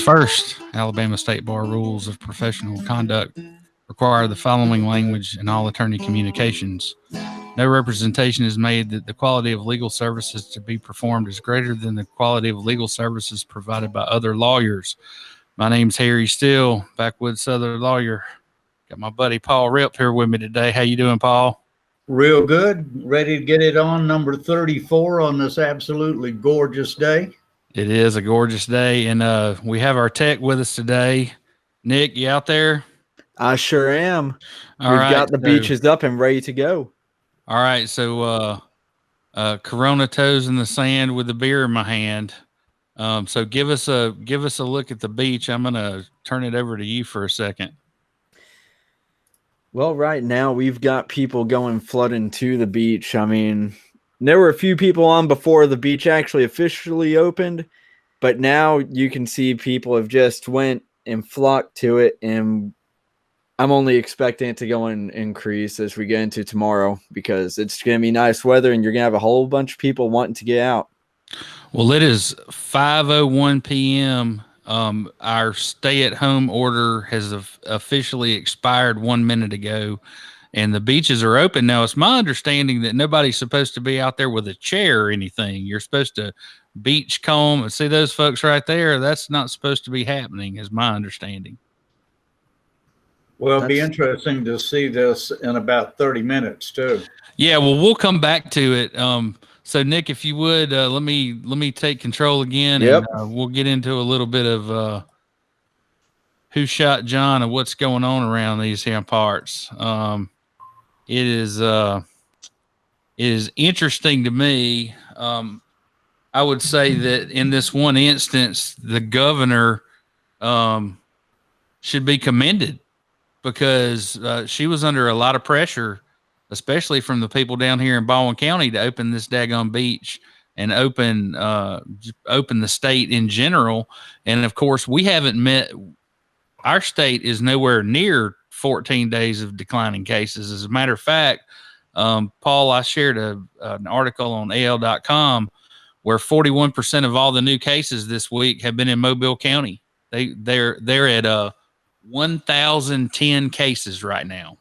First, Alabama State Bar rules of professional conduct require the following language in all attorney communications. No representation is made that the quality of legal services to be performed is greater than the quality of legal services provided by other lawyers. My name's Harry Steele, backwoods Southern lawyer. Got my buddy Paul Ripp here with me today. How you doing, Paul? Real good. Ready to get it on, number 34 on this absolutely gorgeous day. It is a gorgeous day, and we have our tech with us today. Nick, you out there? I sure am. All We've right, got the beaches up and ready to go. All right, so Corona toes in the sand with the beer in my hand. So give us a look at the beach. I'm gonna turn it over to you for a second. Well, right now we've got people going flooding to the beach. I mean, there were a few people on before the beach actually officially opened, but now you can see people have just went and flocked to it, and I'm only expecting it to go and increase as we get into tomorrow because it's going to be nice weather and you're going to have a whole bunch of people wanting to get out. Well, it is 5:01 p.m. Our stay-at-home order has officially expired 1 minute ago, and the beaches are open now. It's my understanding that nobody's supposed to be out there with a chair or anything. You're supposed to beach comb and see those folks right there. That's not supposed to be happening, is my understanding. Well, it'll be interesting to see this in about 30 minutes too. Yeah, well, we'll come back to it. So Nick, if you would, let me take control again. Yep. And we'll get into a little bit of who shot John and what's going on around these here parts. It is interesting to me. I would say that in this one instance, the governor should be commended because she was under a lot of pressure, especially from the people down here in Baldwin County, to open this daggone beach and open the state in general. And of course, we haven't met. Our state is nowhere near 14 days of declining cases. As a matter of fact, Paul, I shared an article on AL.com where 41% of all the new cases this week have been in Mobile County. They're at 1,010 cases right now.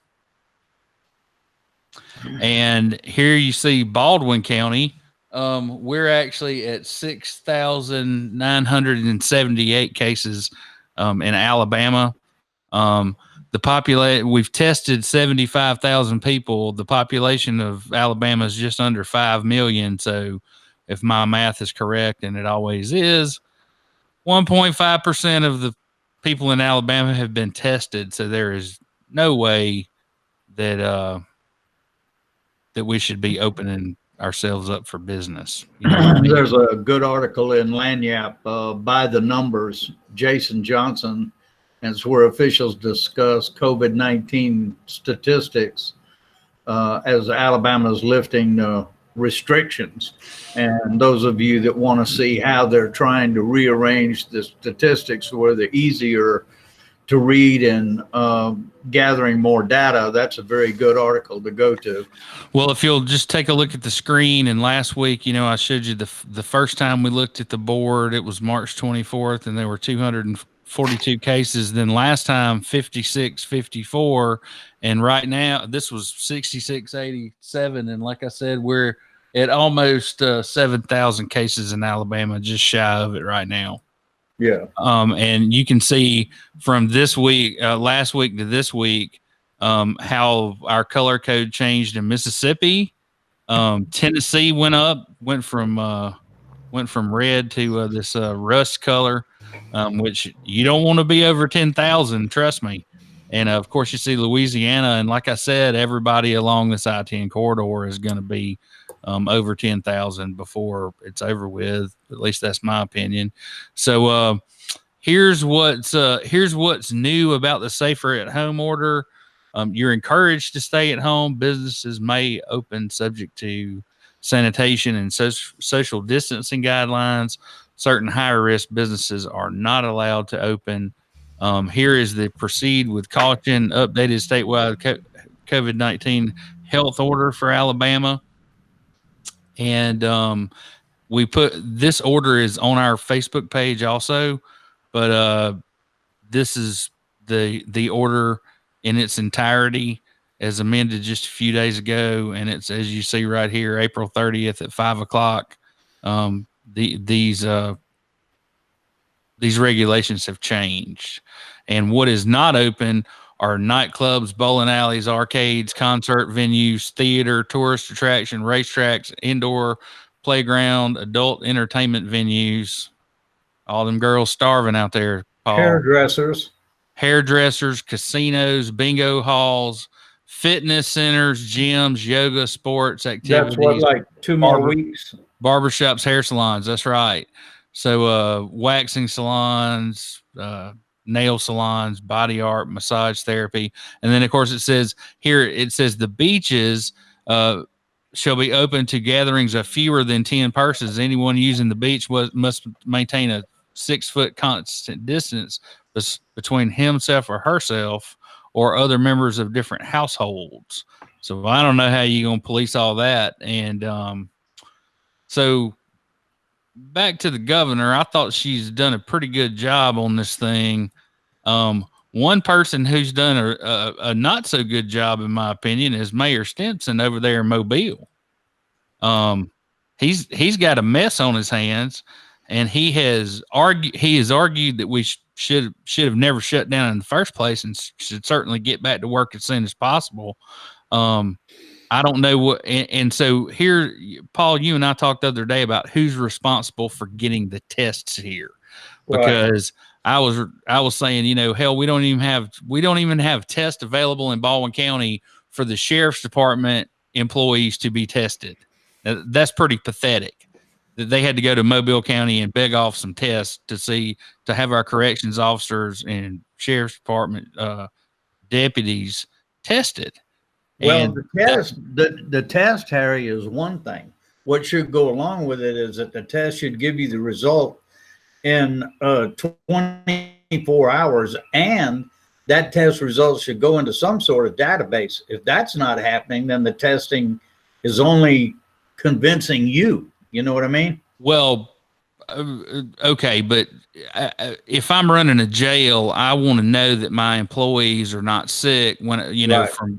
And here you see Baldwin County. We're actually at 6,978 cases in Alabama. We've tested 75,000 people. The population of Alabama is just under 5 million. So if my math is correct, and it always is, 1.5% of the people in Alabama have been tested. So there is no way that we should be opening ourselves up for business. You know what I mean? There's a good article in Lanyap by the numbers, Jason Johnson, and it's where officials discuss COVID-19 statistics as Alabama's lifting restrictions. And those of you that want to see how they're trying to rearrange the statistics where they're easier to read and gathering more data, that's a very good article to go to. Well, if you'll just take a look at the screen, and last week, I showed you the first time we looked at the board, it was March 24th, and there were 242 cases. Then last time, 56, 54, and right now, this was 66, 87, and like I said, we're at almost 7,000 cases in Alabama, just shy of it right now. Yeah. And you can see from this week, last week to this week, how our color code changed in Mississippi. Tennessee went from red to this rust color, which you don't want to be over 10,000. Trust me. And of course, you see Louisiana, and like I said, everybody along this I-10 corridor is going to be over 10,000 before it's over with. At least that's my opinion. So here's what's new about the Safer at Home order. You're encouraged to stay at home. Businesses may open subject to sanitation and social distancing guidelines. Certain higher risk businesses are not allowed to open. Here is the proceed with caution updated statewide COVID-19 health order for Alabama. And we put this order is on our Facebook page also, but this is the order in its entirety as amended just a few days ago, and it's, as you see right here, April 30th at 5 o'clock. These regulations have changed, and what is not open are nightclubs, bowling alleys, arcades, concert venues, theater, tourist attraction, racetracks, indoor playground, adult entertainment venues. All them girls starving out there, Paul. Hairdressers, casinos, bingo halls, fitness centers, gyms, yoga, sports activities. That's what, like 2 more weeks? Barbershops, hair salons. That's right. So waxing salons, nail salons, body art, massage therapy. And then, of course, it says the beaches shall be open to gatherings of fewer than 10 persons. Anyone using the beach must maintain a 6-foot constant distance between himself or herself or other members of different households. So I don't know how you're going to police all that. And so back to the governor, I thought she's done a pretty good job on this thing. One person who's done a not so good job, in my opinion, is Mayor Stimson over there in Mobile. He's got a mess on his hands, and he has argued that we should have never shut down in the first place, and should certainly get back to work as soon as possible. I don't know what, and so here, Paul, you and I talked the other day about who's responsible for getting the tests here, because I was saying, hell, we don't even have tests available in Baldwin County for the sheriff's department employees to be tested. That's pretty pathetic that they had to go to Mobile County and beg off some tests to have our corrections officers and sheriff's department deputies tested. Well, the test, Harry, is one thing. What should go along with it is that the test should give you the result in 24 hours, and that test result should go into some sort of database. If that's not happening, then the testing is only convincing you. You know what I mean? Well, okay, but if I'm running a jail, I want to know that my employees are not sick when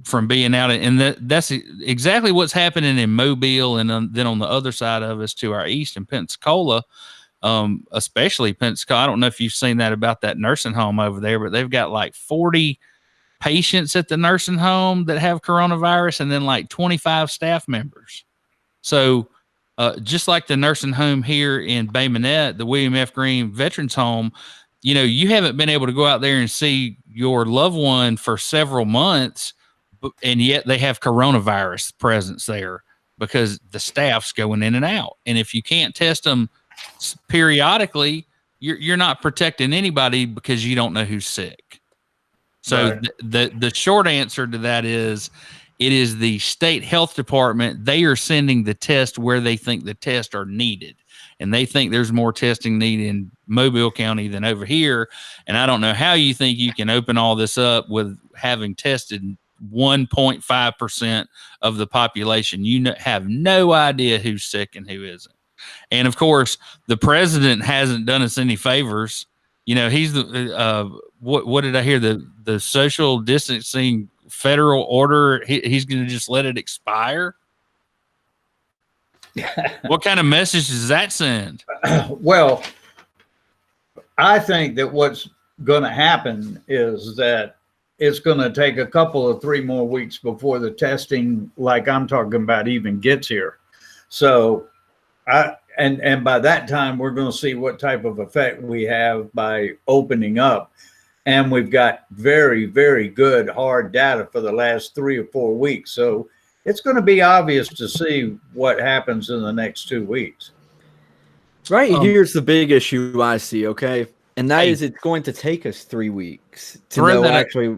from being out, and that's exactly what's happening in Mobile, and then on the other side of us to our east in Pensacola, especially Pensacola. I don't know if you've seen that about that nursing home over there, but they've got like 40 patients at the nursing home that have coronavirus, and then like 25 staff members. So just like the nursing home here in Bay Minette, the William F. Green Veterans Home, you haven't been able to go out there and see your loved one for several months, and yet they have coronavirus presence there because the staff's going in and out. And if you can't test them periodically, you're not protecting anybody because you don't know who's sick. So the short answer to that is, it is the state health department. They are sending the test where they think the tests are needed. And they think there's more testing needed in Mobile County than over here. And I don't know how you think you can open all this up with having tested 1.5% of the population. You have no idea who's sick and who isn't. And of course, the president hasn't done us any favors. He's the what did I hear? The social distancing federal order, he's going to just let it expire. What kind of message does that send? Well, I think that what's going to happen is that it's going to take a couple of 3 more weeks before the testing, like I'm talking about, even gets here. So and by that time, we're going to see what type of effect we have by opening up. And we've got very, very good hard data for the last 3 or 4 weeks. So it's going to be obvious to see what happens in the next 2 weeks. Right. Here's the big issue I see. Okay. And that is it's going to take us 3 weeks to know actually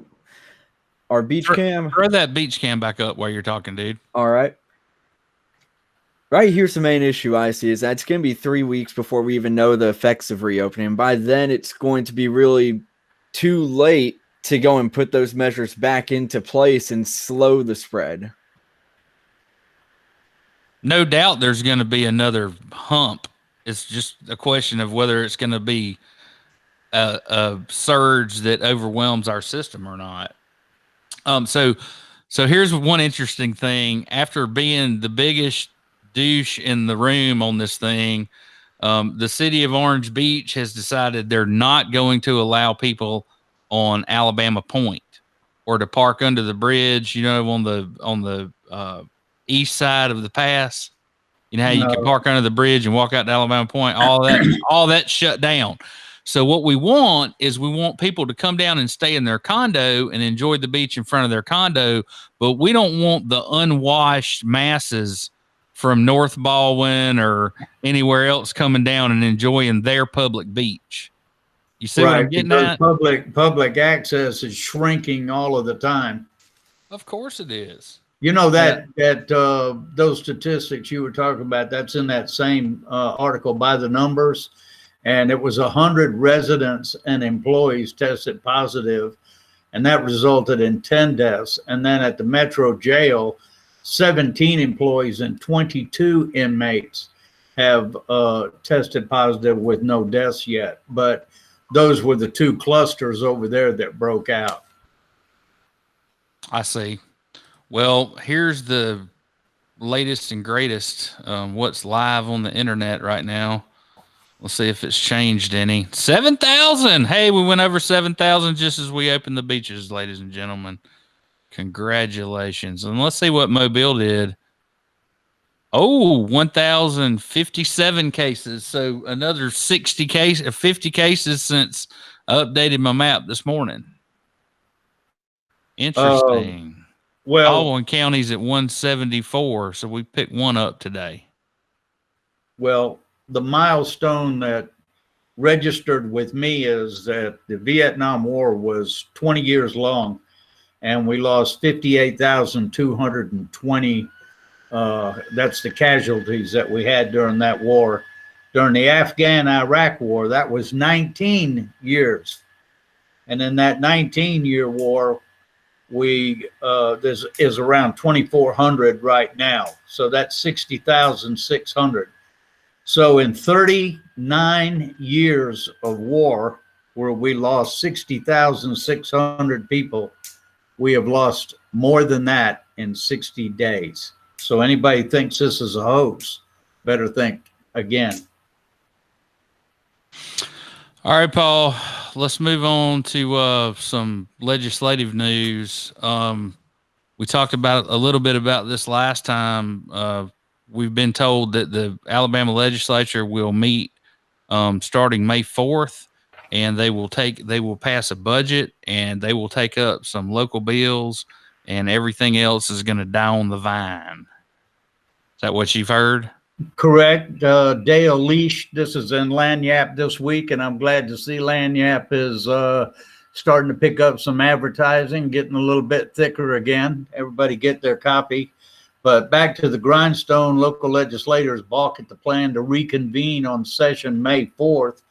our beach cam. Throw that beach cam back up while you're talking, dude. All right. Right. Here's the main issue I see is that it's going to be 3 weeks before we even know the effects of reopening. By then, it's going to be really too late to go and put those measures back into place and slow the spread. No doubt there's going to be another hump. It's just a question of whether it's going to be a surge that overwhelms our system or not. So here's one interesting thing. After being the biggest douche in the room on this thing, the city of Orange Beach has decided they're not going to allow people on Alabama Point or to park under the bridge, on the east side of the pass. You know how you can park under the bridge and walk out to Alabama Point. All that shut down. So what we want people to come down and stay in their condo and enjoy the beach in front of their condo, but we don't want the unwashed masses from North Baldwin or anywhere else coming down and enjoying their public beach. You see what I'm getting at? Public access is shrinking all of the time. Of course it is. You know that those statistics you were talking about, that's in that same article by the numbers, and it was 100 residents and employees tested positive, and that resulted in 10 deaths. And then at the Metro Jail, 17 employees and 22 inmates have tested positive with no deaths yet. But those were the two clusters over there that broke out. I see. Well, here's the latest and greatest, what's live on the internet right now. We'll see if it's changed any. 7,000. Hey, we went over 7,000 just as we opened the beaches, ladies and gentlemen. Congratulations. And let's see what Mobile did. Oh, 1,057 cases. So another 50 cases since I updated my map this morning. Interesting. Baldwin County's at 174, so we picked one up today. Well, the milestone that registered with me is that the Vietnam War was 20 years long, and we lost 58,220. That's the casualties that we had during that war. During the Afghan-Iraq War, that was 19 years. And in that 19-year war, there's around 2,400 right now. So that's 60,600. So in 39 years of war, where we lost 60,600 people, we have lost more than that in 60 days. So anybody thinks this is a hoax, better think again. All right, Paul, let's move on to some legislative news. We talked about a little bit about this last time. We've been told that the Alabama legislature will meet starting May 4th, and they will pass a budget, and they will take up some local bills, and everything else is going to die on the vine. Is that what you've heard? Correct. Dale Leash, this is in Lagniappe this week, and I'm glad to see Lagniappe is starting to pick up some advertising, getting a little bit thicker again. Everybody get their copy. But back to the grindstone, local legislators balk at the plan to reconvene on session May 4th.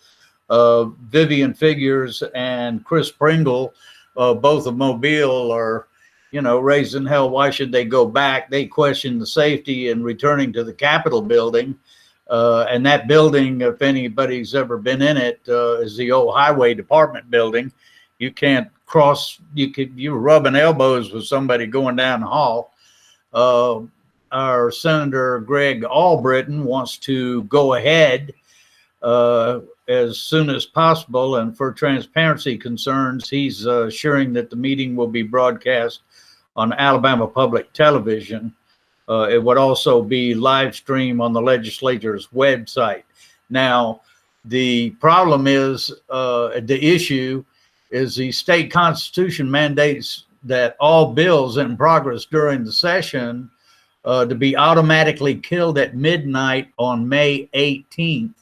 Vivian Figures and Chris Pringle, both of Mobile, are raising hell. Why should they go back? They question the safety and returning to the Capitol building. And that building, if anybody's ever been in it, is the old Highway Department building. You can't cross, you're rubbing elbows with somebody going down the hall. Our Senator Greg Albritton wants to go ahead as soon as possible. And for transparency concerns, he's assuring that the meeting will be broadcast on Alabama Public Television. It would also be live streamed on the legislature's website. Now, the problem is, the issue is the state constitution mandates that all bills in progress during the session to be automatically killed at midnight on May 18th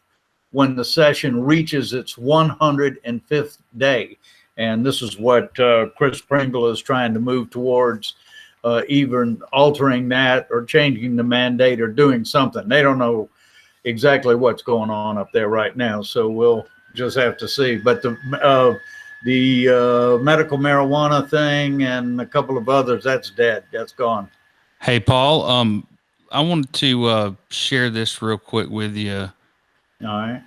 when the session reaches its 105th day. And this is what Chris Pringle is trying to move towards, even altering that or changing the mandate or doing something. They don't know exactly what's going on up there right now, so we'll just have to see. But the medical marijuana thing and a couple of others, that's dead. That's gone. Hey, Paul, I wanted to share this real quick with you. All right.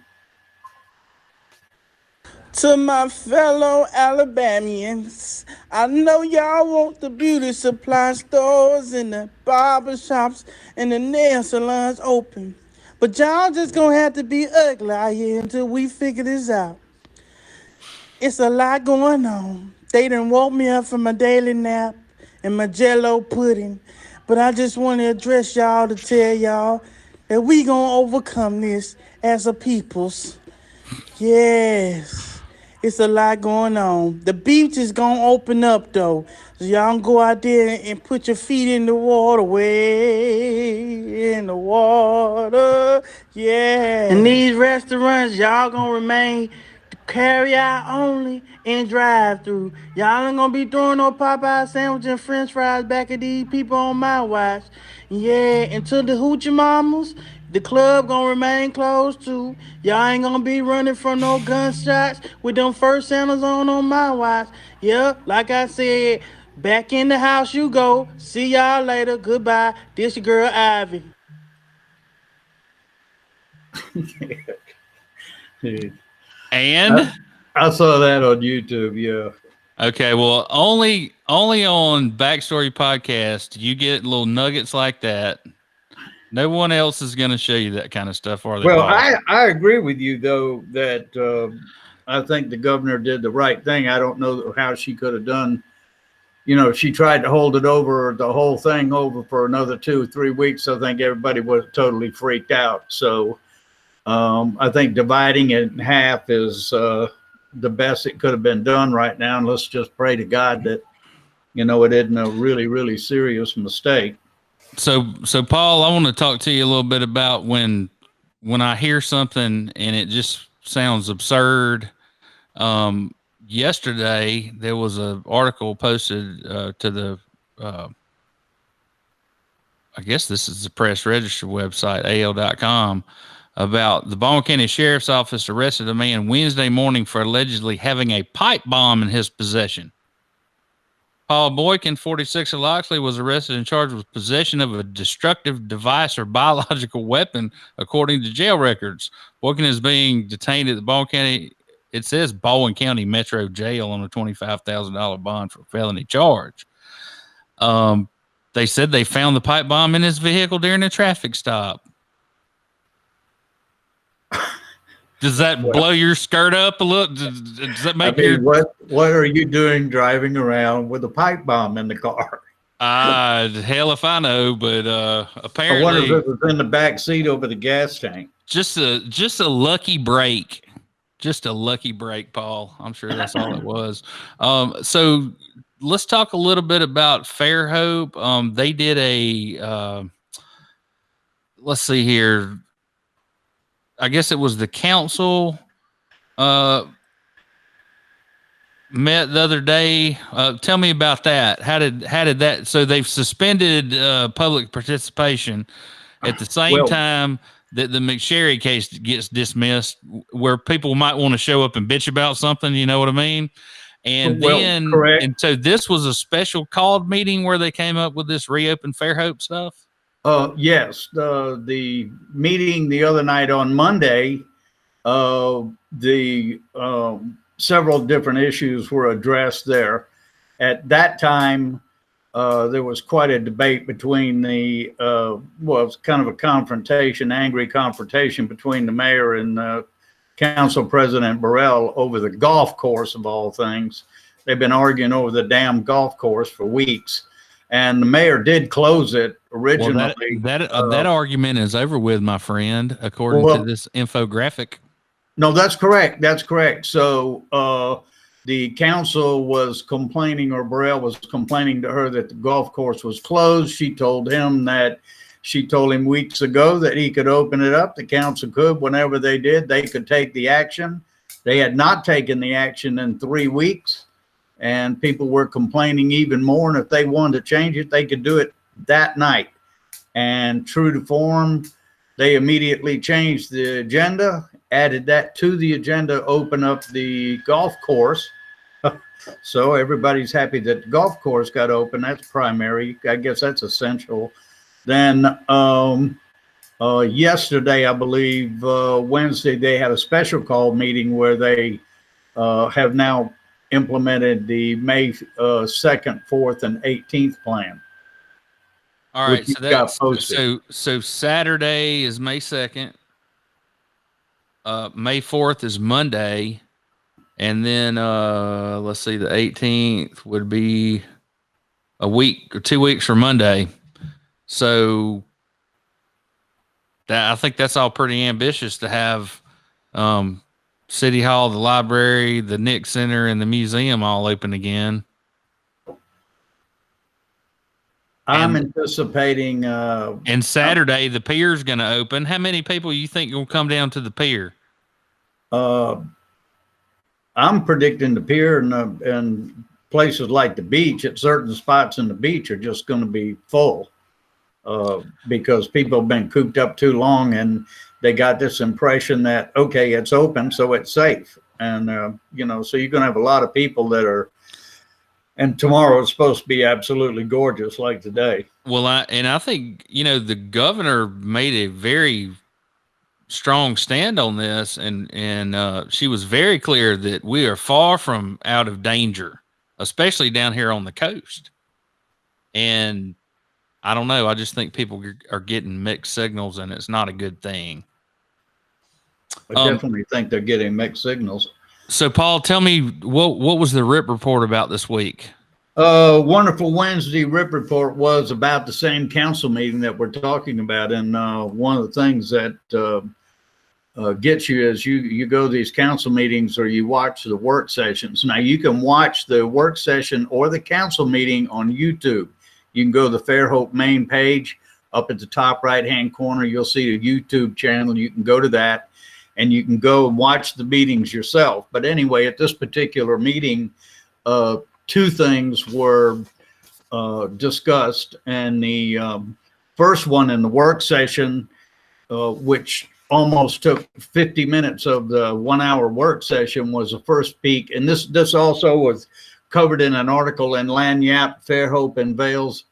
To my fellow Alabamians, I know y'all want the beauty supply stores and the barber shops and the nail salons open. But y'all just gonna have to be ugly out here until we figure this out. It's a lot going on. They done woke me up from my daily nap and my jello pudding. But I just want to address y'all to tell y'all that we gonna overcome this as a peoples. Yes. It's a lot going on. The beach is gonna open up though. So y'all can go out there and put your feet in the water, way in the water. Yeah. And these restaurants, y'all gonna remain carry out only and drive through. Y'all ain't gonna be throwing no Popeye sandwich and french fries back at these people on my watch. Yeah, until the hoochie mamas, the club gonna remain closed too. Y'all ain't gonna be running from no gunshots with them first sandals on my watch. Yeah, like I said, back in the house you go. See y'all later. Goodbye. This your girl Ivy. And I saw that on YouTube. Yeah. okay, well, only on Backstory Podcast you get little nuggets like that. No one else is going to show you that kind of stuff, are they? Well, Paul? I agree with you though that I think the governor did the right thing. I don't know how she could have done. You know, she tried to hold it over, the whole thing over for another 2-3 weeks. I think everybody was totally freaked out. So I think dividing it in half is the best it could have been done right now. And let's just pray to God that, you know, it isn't a really, really serious mistake. So Paul, I want to talk to you a little bit about when I hear something and it just sounds absurd. Yesterday there was an article posted to the I guess this is the Press Register website, AL.com, about the Baldwin County Sheriff's Office arrested a man Wednesday morning for allegedly having a pipe bomb in his possession. Paul Boykin, 46 of Loxley, was arrested and charged with possession of a destructive device or biological weapon, according to jail records. Boykin is being detained at the Baldwin County Metro Jail on a $25,000 bond for a felony charge. They said they found the pipe bomb in his vehicle during a traffic stop. Does that blow your skirt up a little? Does that make what are you doing driving around with a pipe bomb in the car? Hell if I know, but apparently I wonder if it was in the back seat over the gas tank. Just a lucky break. Just a lucky break, Paul. I'm sure that's all it was. So let's talk a little bit about Fairhope. They did a let's see here. I guess it was the council met the other day. Tell me about that. How did that? So they've suspended public participation at the same time that the McSharry case gets dismissed, where people might want to show up and bitch about something. You know what I mean? And correct. And so this was a special called meeting where they came up with this reopen Fairhope stuff. Yes, the meeting the other night on Monday, several different issues were addressed there. At that time, there was quite a debate between it was kind of a confrontation, angry confrontation between the mayor and Council President Burrell over the golf course of all things. They've been arguing over the damn golf course for weeks. And the mayor did close it originally. Well, that argument is over with, my friend, according to this infographic. No, that's correct. That's correct. So the council was complaining, or Burrell was complaining to her that the golf course was closed. She told him weeks ago that he could open it up. The council could, whenever they did, they could take the action. They had not taken the action in 3 weeks. And people were complaining even more. And if they wanted to change it, they could do it that night. And true to form, they immediately changed the agenda, added that to the agenda, open up the golf course. So everybody's happy that the golf course got open. That's primary. I guess that's essential. Then yesterday, I believe, Wednesday, they had a special call meeting where they have now implemented the May 2nd, 4th, and 18th plan. All right, which so you got that's posted. so Saturday is May 2nd. May 4th is Monday, and then let's see, the 18th would be a week or 2 weeks from Monday. So that I think that's all pretty ambitious to have City Hall, the library, the Nick Center, and the museum all open again. I'm anticipating And Saturday the pier's going to open. How many people you think will come down to the pier? I'm predicting the pier and places like the beach at certain spots in the beach are just going to be full because people have been cooped up too long, and they got this impression that, okay, it's open, so it's safe. And, you know, so you're going to have a lot of people that are, and tomorrow is supposed to be absolutely gorgeous like today. Well, I think, you know, the governor made a very strong stand on this, and she was very clear that we are far from out of danger, especially down here on the coast. And I don't know, I just think people are getting mixed signals, and it's not a good thing. I definitely think they're getting mixed signals. So, Paul, tell me, what was the RIP report about this week? Wonderful Wednesday RIP report was about the same council meeting that we're talking about. And one of the things that gets you is you go to these council meetings or you watch the work sessions. Now, you can watch the work session or the council meeting on YouTube. You can go to the Fairhope main page. Up at the top right-hand corner, you'll see a YouTube channel. You can go to that, and you can go and watch the meetings yourself. But anyway, at this particular meeting, two things were discussed. And the first one in the work session, which almost took 50 minutes of the 1 hour work session, was the first peek. And this also was covered in an article in Lanyap, Fairhope and Vale's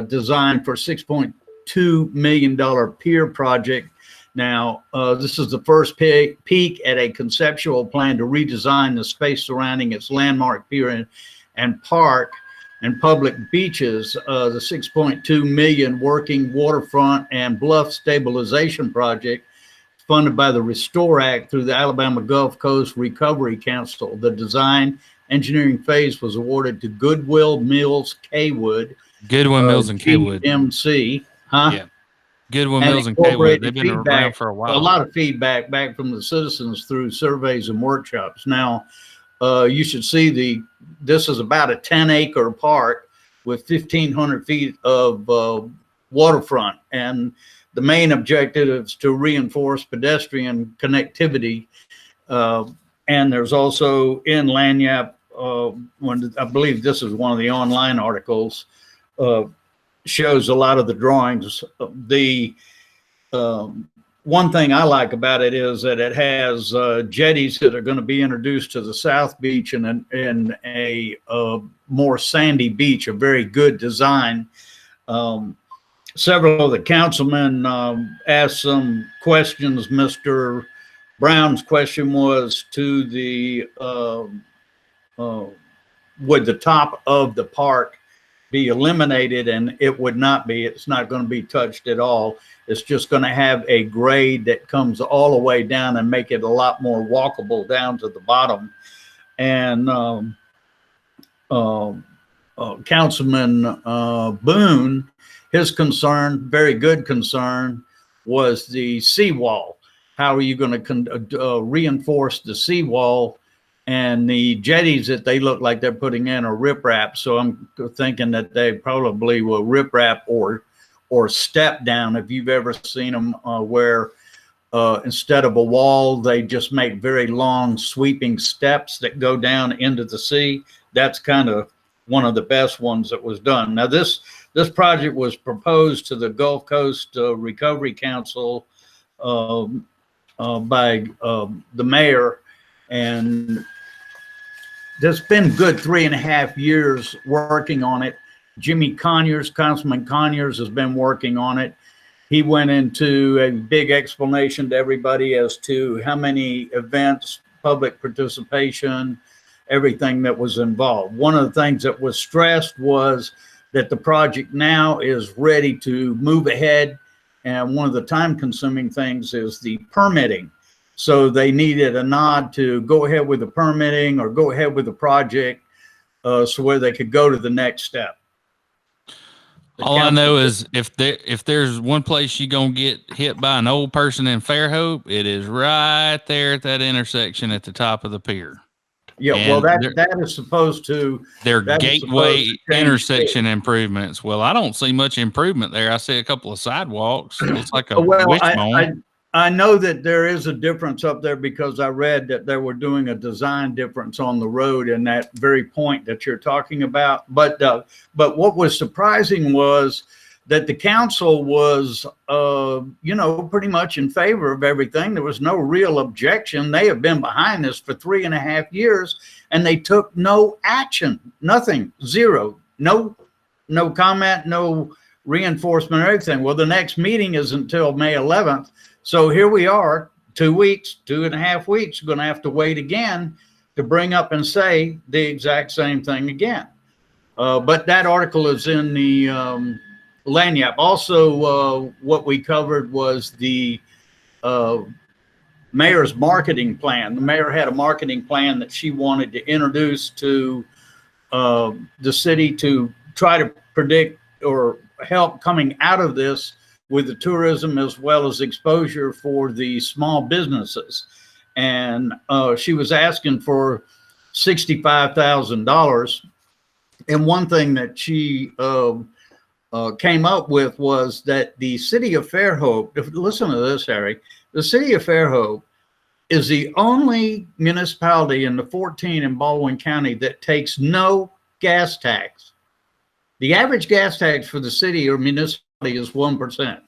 design for $6.2 million pier project. Now, this is the first peek at a conceptual plan to redesign the space surrounding its landmark pier and park and public beaches. The $6.2 million working waterfront and bluff stabilization project funded by the Restore Act through the Alabama Gulf Coast Recovery Council. The design engineering phase was awarded to Goodwill Mills Kaywood. Goodwin Mills and Kaywood. GMC, huh? Yeah. Goodwin Mills and Kaywood. They've been around for a while. A lot of feedback back from the citizens through surveys and workshops. Now, you should see this is about a 10-acre park with 1,500 feet of waterfront. And the main objective is to reinforce pedestrian connectivity. And there's also in Lanyap, I believe this is one of the online articles, shows a lot of the drawings. The one thing I like about it is that it has jetties that are going to be introduced to the South Beach and in a more sandy beach, a very good design. Several of the councilmen asked some questions. Mr. Brown's question was to the would the top of the park be eliminated? And it would not be. It's not going to be touched at all. It's just going to have a grade that comes all the way down and make it a lot more walkable down to the bottom. And Councilman Boone, his concern, very good concern, was the seawall. How are you going to reinforce the seawall? And the jetties that they look like they're putting in are riprap. So I'm thinking that they probably will riprap or step down. If you've ever seen them where instead of a wall, they just make very long sweeping steps that go down into the sea. That's kind of one of the best ones that was done. Now, this project was proposed to the Gulf Coast Recovery Council by the mayor, and there's been good 3.5 years working on it. Jimmy Conyers, Councilman Conyers, has been working on it. He went into a big explanation to everybody as to how many events public participation, everything that was involved. One of the things that was stressed was that the project now is ready to move ahead. And one of the time-consuming things is the permitting. So they needed a nod to go ahead with the permitting or go ahead with the project, so where they could go to the next step. All I know is if there's one place you're going to get hit by an old person in Fairhope, it is right there at that intersection at the top of the pier. Yeah, And well, that is supposed to... Their that is gateway supposed to change intersection it. improvements. Well, I don't see much improvement there. I see a couple of sidewalks. It's like a Well, wishbone. I know that there is a difference up there because I read that they were doing a design difference on the road in that very point that you're talking about. But what was surprising was that the council was, pretty much in favor of everything. There was no real objection. They have been behind this for 3.5 years, and they took no action, nothing, zero, no comment, no reinforcement or anything. Well, the next meeting is until May 11th. So here we are, 2 weeks, 2.5 weeks, going to have to wait again to bring up and say the exact same thing again. But that article is in the Lanyap. Also, what we covered was the mayor's marketing plan. The mayor had a marketing plan that she wanted to introduce to the city to try to predict or help coming out of this with the tourism as well as exposure for the small businesses. And she was asking for $65,000. And one thing that she came up with was that the city of Fairhope, listen to this, Harry, the city of Fairhope is the only municipality in the 14 in Baldwin County that takes no gas tax. The average gas tax for the city or municipality is 1%.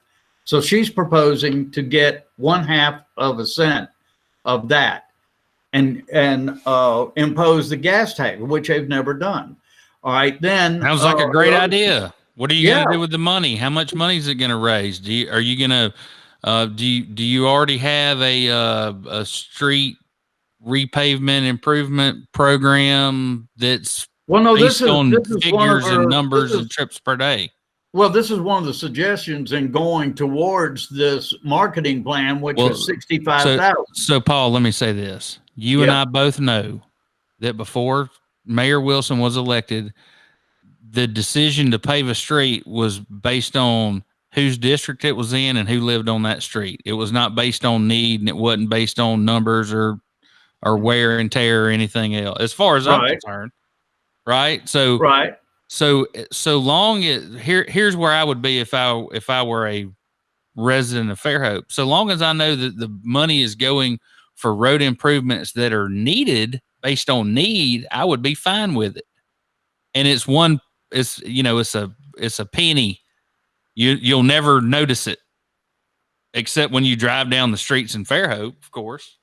So she's proposing to get 0.5 cent of that and impose the gas tax, which they've never done. All right, then Sounds like a great idea. What are you going to do with the money? How much money is it going to raise? Do you already have a street repavement improvement program that's based on figures and numbers and trips per day? Well, this is one of the suggestions in going towards this marketing plan, which is 65,000. So Paul, let me say this. You and I both know that before Mayor Wilson was elected, the decision to pave a street was based on whose district it was in and who lived on that street. It was not based on need, and it wasn't based on numbers or wear and tear or anything else, as far as I'm concerned. Right. So, So long as here's where I would be if I were a resident of Fairhope. So long as I know that the money is going for road improvements that are needed based on need, I would be fine with it. And it's a penny. You'll never notice it, except when you drive down the streets in Fairhope, of course.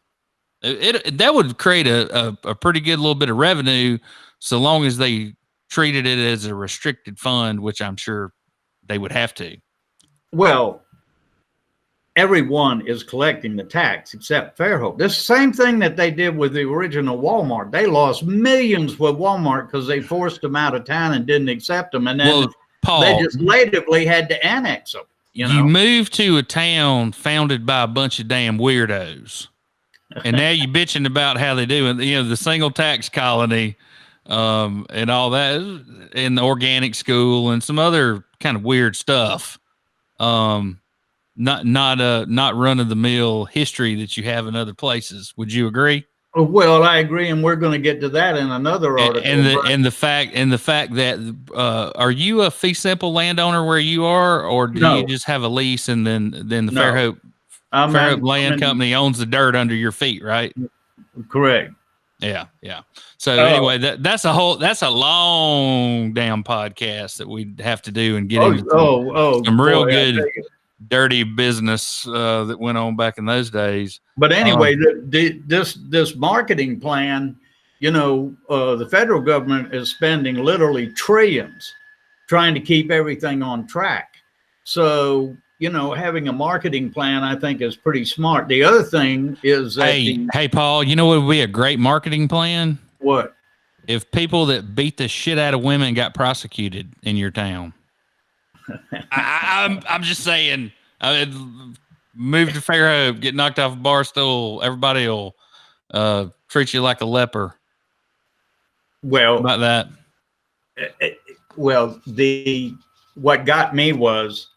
That would create a pretty good little bit of revenue, so long as they treated it as a restricted fund, which I'm sure they would have to. Well, everyone is collecting the tax except Fairhope. This same thing that they did with the original Walmart. They lost millions with Walmart because they forced them out of town and didn't accept them. And then Paul, legislatively had to annex them. You moved to a town founded by a bunch of damn weirdos. And now you're bitching about how they do it. The single tax colony, and all that, in the organic school and some other kind of weird stuff. Not run of the mill history that you have in other places. Would you agree? Well, I agree, and we're going to get to that in another article. And the fact that are you a fee simple landowner where you are, or do you just have a lease and then the Fairhope Land Company owns the dirt under your feet, right? Correct. Yeah. So anyway, that's a long damn podcast that we'd have to do and get into some real good dirty business that went on back in those days. But anyway, this marketing plan, the federal government is spending literally trillions trying to keep everything on track. So you know, having a marketing plan, I think, is pretty smart. The other thing is that hey, Paul, you know what would be a great marketing plan? what? If people that beat the shit out of women got prosecuted in your town. I'm just saying. Move to Fairhope, get knocked off a bar stool. Everybody will treat you like a leper. Well, How about that. Well, what got me was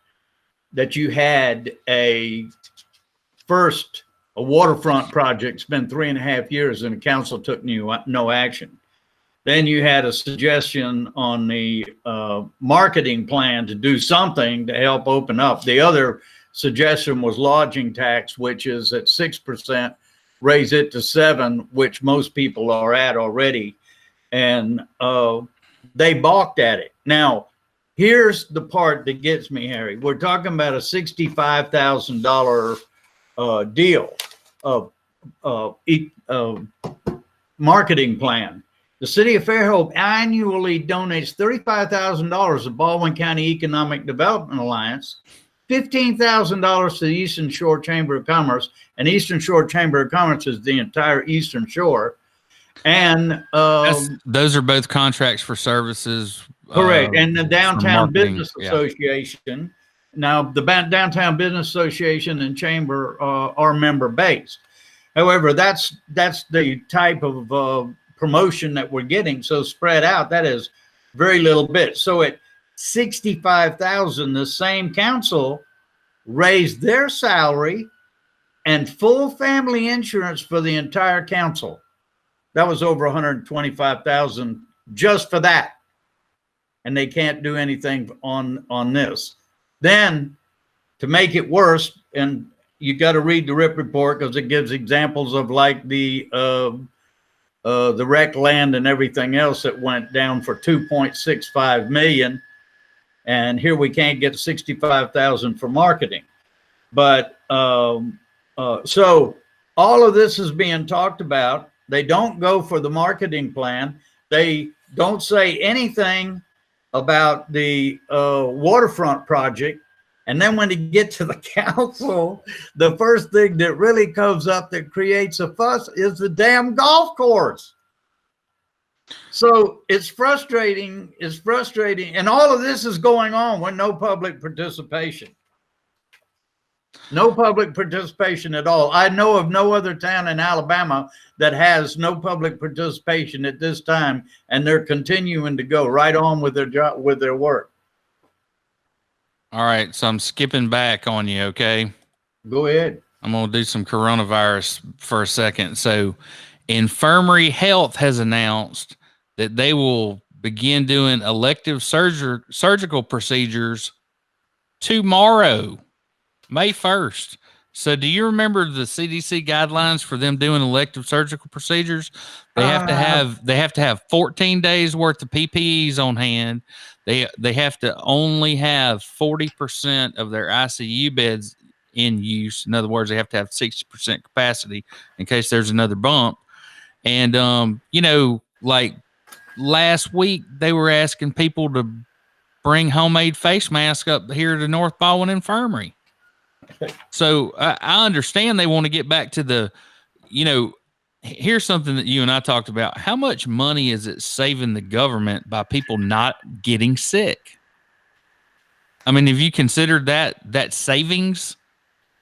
that you had a waterfront project spent 3.5 years and the council took no action. Then you had a suggestion on the marketing plan to do something to help open up. The other suggestion was lodging tax, which is at 6%, raise it to 7%, which most people are at already. And they balked at it. Now, here's the part that gets me, Harry. We're talking about a $65,000 deal of marketing plan. The city of Fairhope annually donates $35,000 to Baldwin County Economic Development Alliance, $15,000 to the Eastern Shore Chamber of Commerce, and Eastern Shore Chamber of Commerce is the entire Eastern Shore. And those are both contracts for services. Correct. And the Downtown Business yeah. Association. Now, the Downtown Business Association and Chamber are member based. However, that's the type of promotion that we're getting. So spread out, that is very little bit. So at $65,000, the same council raised their salary and full family insurance for the entire council. That was over $125,000 just for that. And they can't do anything on this. Then to make it worse, and you got to read the RIP report because it gives examples of like the rec land and everything else that went down for $2.65 million. And here we can't get $65,000 for marketing. But so all of this is being talked about. They don't go for the marketing plan. They don't say anything about the waterfront project. And then when you get to the council, the first thing that really comes up that creates a fuss is the damn golf course. So it's frustrating. It's frustrating. And all of this is going on with no public participation. No public participation at all. I know of no other town in Alabama that has no public participation at this time, and they're continuing to go right on with their job, with their work. All right, so I'm skipping back on you, okay? Go ahead. I'm going to do some coronavirus for a second. So Infirmary Health has announced that they will begin doing elective surgical procedures tomorrow, May 1st. So do you remember the CDC guidelines for them doing elective surgical procedures? They have to have 14 days worth of PPEs on hand. They have to only have 40% of their ICU beds in use. In other words, they have to have 60% capacity in case there's another bump. And you know, like last week they were asking people to bring homemade face masks up here to North Baldwin Infirmary. So I understand they want to get back to the, you know, here's something that you and I talked about. How much money is it saving the government by people not getting sick? I mean, have you considered that savings?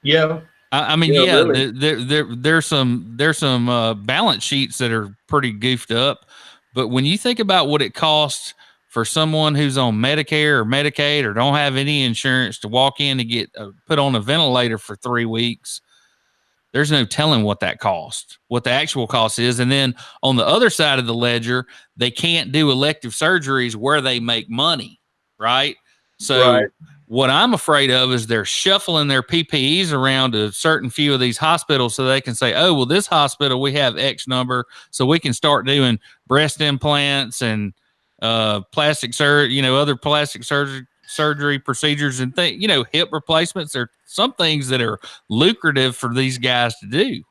Yeah. I mean, yeah, really. there's some balance sheets that are pretty goofed up, but when you think about what it costs for someone who's on Medicare or Medicaid or don't have any insurance to walk in and get put on a ventilator for 3 weeks, there's no telling what that cost, what the actual cost is. And then on the other side of the ledger, they can't do elective surgeries where they make money, right? So what I'm afraid of is they're shuffling their PPEs around to a certain few of these hospitals so they can say, oh, well, this hospital, we have X number, so we can start doing breast implants and plastic surgery, you know, other plastic surgery procedures and things, you know, hip replacements. Are some things that are lucrative for these guys to do.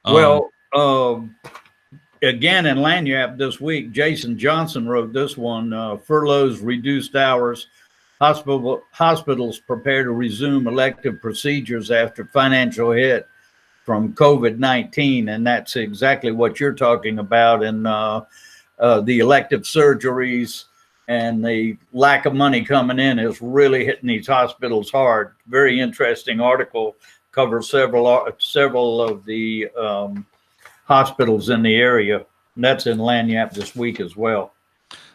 Well, again, in Lanyap this week, Jason Johnson wrote this one, furloughs, reduced hours, Hospitals prepare to resume elective procedures after financial hit from COVID-19, and that's exactly what you're talking about. And the elective surgeries and the lack of money coming in is really hitting these hospitals hard. Very interesting article, covers several of the hospitals in the area. And that's in Lagniappe this week as well.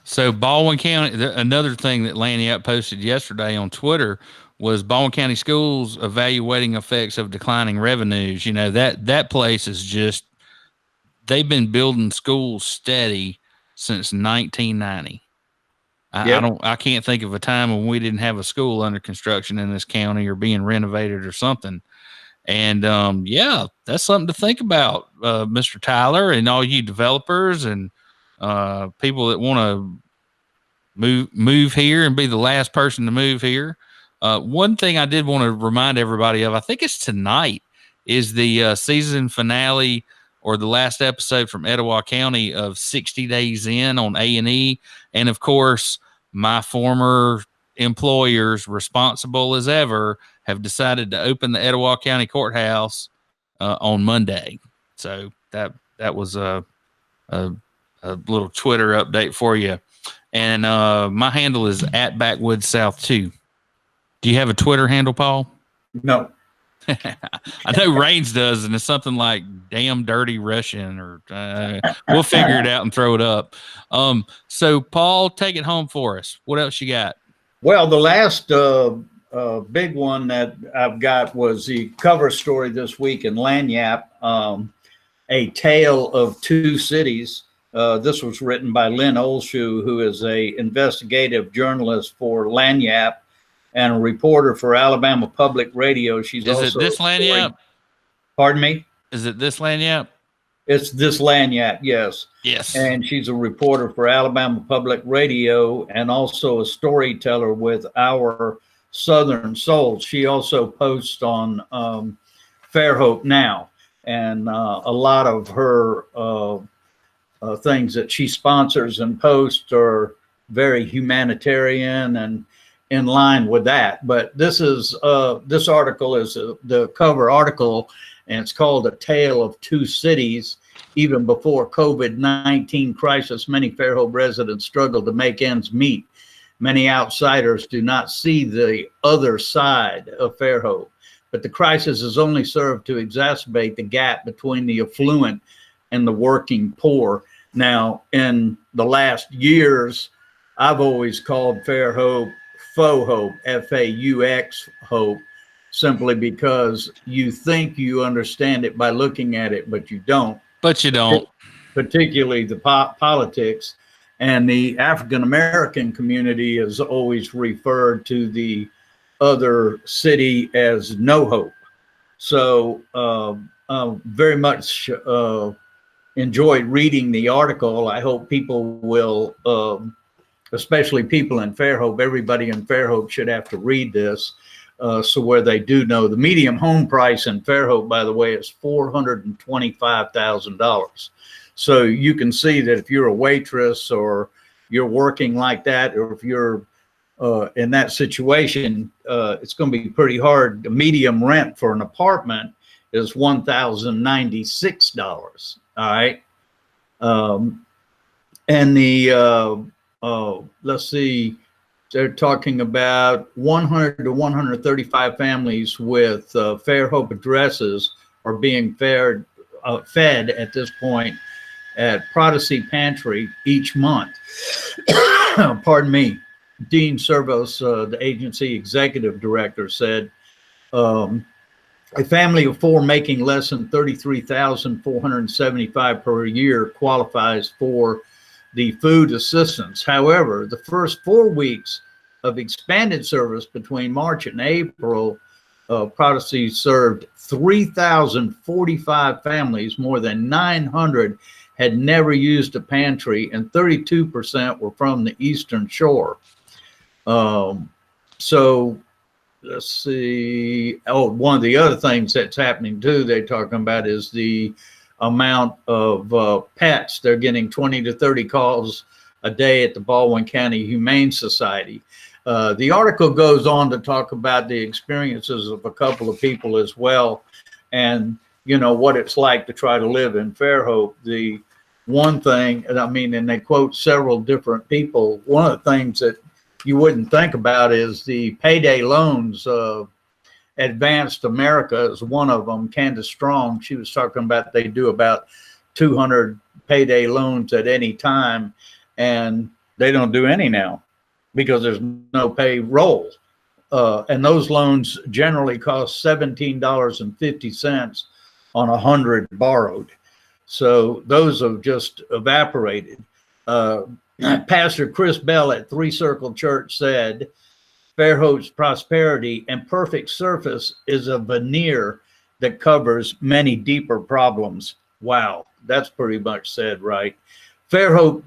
So Baldwin County, another thing that Lagniappe posted yesterday on Twitter was Baldwin County Schools evaluating effects of declining revenues. You know, that place is just, they've been building schools steady since 1990. Yep. I can't think of a time when we didn't have a school under construction in this county or being renovated or something. And yeah, that's something to think about, Mr. Tyler, and all you developers and people that want to move here and be the last person to move here. One thing I did want to remind everybody of, I think it's tonight, is the season finale or the last episode from Etowah County of 60 Days In on A&E. And of course, my former employers, responsible as ever, have decided to open the Etowah County Courthouse on Monday. So that was a little Twitter update for you. And my handle is at Backwoods South 2. Do you have a Twitter handle, Paul? No. I know Rains does, and it's something like damn dirty Russian, or we'll figure it out and throw it up. So Paul, take it home for us. What else you got? Well, the last big one that I've got was the cover story this week in Lagniappe, A Tale of Two Cities. This was written by Lynn Olshoe, who is a investigative journalist for Lagniappe and a reporter for Alabama Public Radio. She's also. Is it this Lagniappe? Pardon me? Is it this Lagniappe? It's this Lagniappe, yes. Yes. And she's a reporter for Alabama Public Radio and also a storyteller with Our Southern Souls. She also posts on Fairhope Now, and a lot of her things that she sponsors and posts are very humanitarian and in line with that. But this article is the cover article, and it's called A Tale of Two Cities. Even before COVID-19 crisis, many Fairhope residents struggled to make ends meet. Many outsiders do not see the other side of Fairhope, but the crisis has only served to exacerbate the gap between the affluent and the working poor. Now, in the last years, I've always called Fairhope faux hope, F-A-U-X hope, simply because you think you understand it by looking at it, but you don't. But you don't. Particularly the politics. And the African-American community is always referred to the other city as no hope. So very much enjoyed reading the article. I hope people will, especially people in Fairhope, everybody in Fairhope should have to read this. So where they do know, the median home price in Fairhope, by the way, is $425,000. So you can see that if you're a waitress or you're working like that, or if you're in that situation, it's going to be pretty hard. The median rent for an apartment is $1,096. All right. And the, let's see, they're talking about 100 to 135 families with Fairhope addresses are being fed at this point at Prodigy Pantry each month. Pardon me. Dean Servos, the agency executive director, said a family of four making less than $33,475 per year qualifies for the food assistance. However, the first 4 weeks of expanded service between March and April, Prodigy served 3,045 families. More than 900 had never used a pantry, and 32% were from the Eastern Shore. So let's see. Oh, one of the other things that's happening too, they're talking about, is the amount of pets. They're getting 20 to 30 calls a day at the Baldwin County Humane Society. The article goes on to talk about the experiences of a couple of people as well, and you know what it's like to try to live in Fairhope. The one thing, and I mean, and they quote several different people. One of the things that you wouldn't think about is the payday loans. Advanced America is one of them. Candace Strong, she was talking about they do about 200 payday loans at any time, and they don't do any now because there's no payroll. And those loans generally cost $17.50 on 100 borrowed. So those have just evaporated. Pastor Chris Bell at Three Circle Church said, Fairhope's prosperity and perfect surface is a veneer that covers many deeper problems. Wow, that's pretty much said right. Fairhope,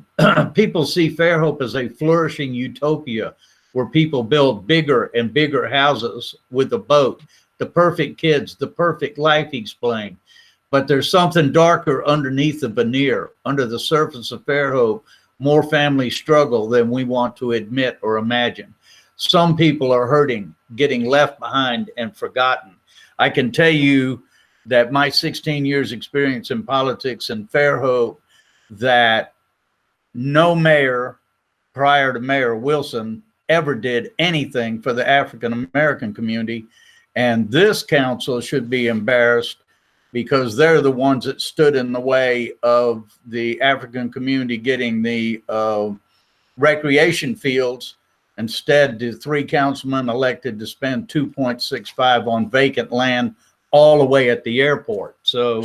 people see Fairhope as a flourishing utopia where people build bigger and bigger houses with a boat, the perfect kids, the perfect life, he explained. But there's something darker underneath the veneer. Under the surface of Fairhope, more families struggle than we want to admit or imagine. Some people are hurting, getting left behind and forgotten. I can tell you that my 16 years experience in politics in Fairhope, that no mayor prior to Mayor Wilson ever did anything for the African American community. And this council should be embarrassed because they're the ones that stood in the way of the African community getting the recreation fields. Instead, the 3 councilmen elected to spend $2.65 on vacant land all the way at the airport. So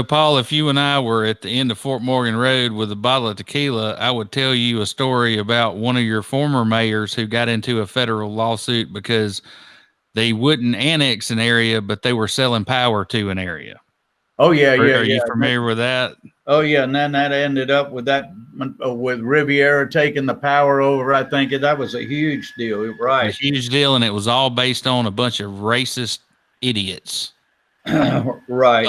Paul, if you and I were at the end of Fort Morgan Road with a bottle of tequila, I would tell you a story about one of your former mayors who got into a federal lawsuit because they wouldn't annex an area, but they were selling power to an area. Oh yeah, yeah. Are you familiar with that? Oh yeah, and then that ended up with with Riviera taking the power over. I think that was a huge deal, right? A huge deal, and it was all based on a bunch of racist idiots, right?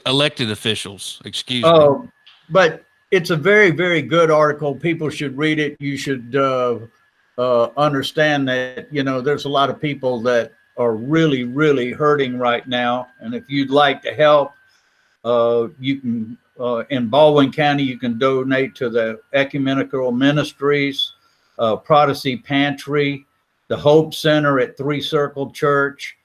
Elected officials. Excuse me. But it's a very, very good article. People should read it. You should understand that there's a lot of people that are really, really hurting right now, and if you'd like to help, you can. In Baldwin County, you can donate to the Ecumenical Ministries, Protestant Pantry, the Hope Center at Three Circle Church,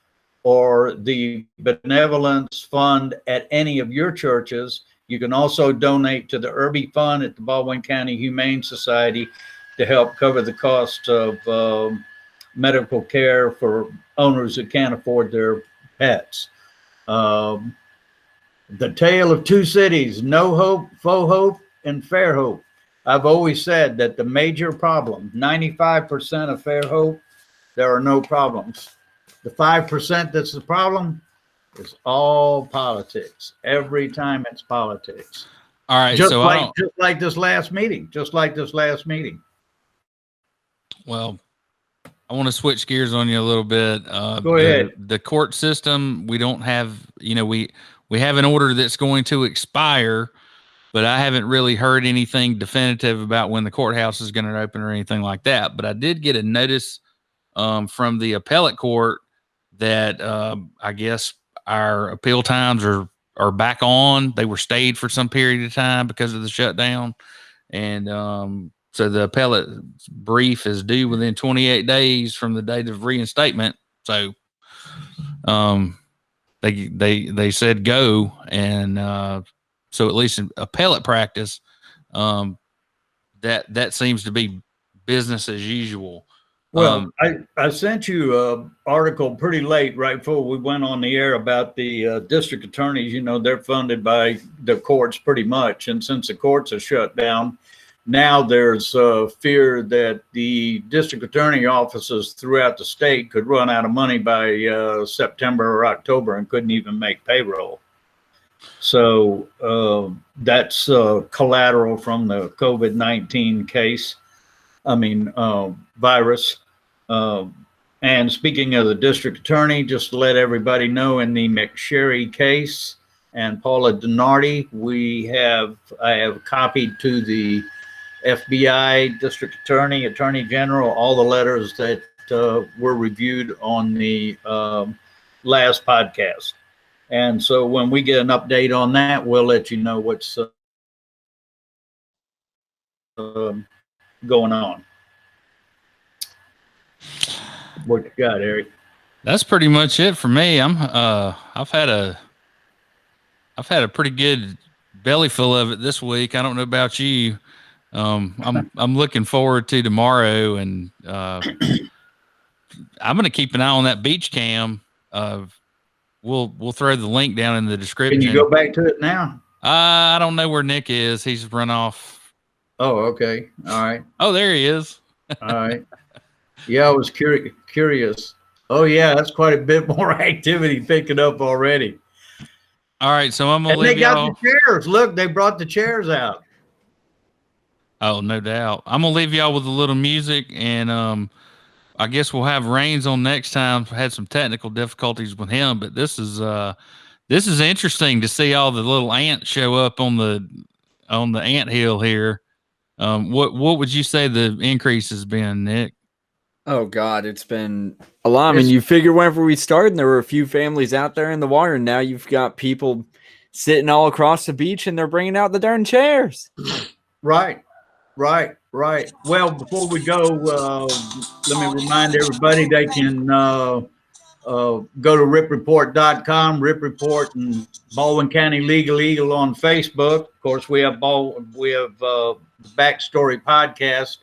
or the Benevolence Fund at any of your churches. You can also donate to the Irby Fund at the Baldwin County Humane Society to help cover the cost of medical care for owners that can't afford their pets. The Tale of Two Cities, No Hope, Faux Hope, and Fairhope. I've always said that the major problem, 95% of Fairhope, there are no problems. The 5% that's the problem is all politics. Every time it's politics. All right. Just like this last meeting. Well, I want to switch gears on you a little bit. Go ahead. The court system, we don't have, we have an order that's going to expire, but I haven't really heard anything definitive about when the courthouse is going to open or anything like that. But I did get a notice from the appellate court that I guess our appeal times are back on. They were stayed for some period of time because of the shutdown. And so the appellate brief is due within 28 days from the date of reinstatement. So they said go, and so at least in appellate practice, that seems to be business as usual. Well, I sent you an article pretty late, right before we went on the air, about the district attorneys. They're funded by the courts pretty much, and since the courts are shut down, now there's fear that the district attorney offices throughout the state could run out of money by September or October and couldn't even make payroll. So that's collateral from the COVID-19 case. Virus. And speaking of the district attorney, just to let everybody know, in the McSharry case and Paula Donardi, I have copied to the FBI, District Attorney, Attorney General, all the letters that were reviewed on the last podcast. And so when we get an update on that, we'll let you know what's going on. What you got, Eric? That's pretty much it for me. I've had a pretty good belly full of it this week. I don't know about you. I'm looking forward to tomorrow, and I'm going to keep an eye on that beach cam. We'll throw the link down in the description. Can you go back to it now? I don't know where Nick is. He's run off. Oh, okay. All right. Oh, there he is. All right. Yeah, I was curious. Oh, yeah, that's quite a bit more activity picking up already. All right, so I'm going to leave y'all. They y'all. got the chairs. Look, they brought the chairs out. Oh, no doubt. I'm going to leave y'all with a little music, and I guess we'll have Reigns on next time. Had some technical difficulties with him, but this is interesting to see all the little ants show up on the ant hill here. What would you say the increase has been, Nick? Oh God, it's been a lot. I mean, you figure whenever we started, there were a few families out there in the water, and now you've got people sitting all across the beach, and they're bringing out the darn chairs. Right. Well, before we go, let me remind everybody they can go to rippreport.com, Rip Report and Baldwin County Legal Eagle on Facebook. Of course, we have the Backstory podcast.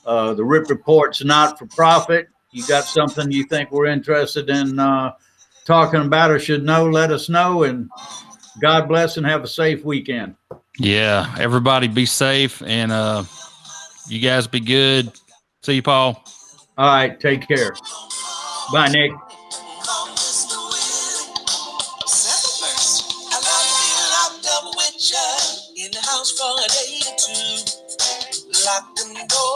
The Rip Report's not for profit. You got something you think we're interested in talking about or should know, let us know. And God bless and have a safe weekend. Yeah, everybody be safe, and you guys be good. See you, Paul. All right, take care. Bye, Nick.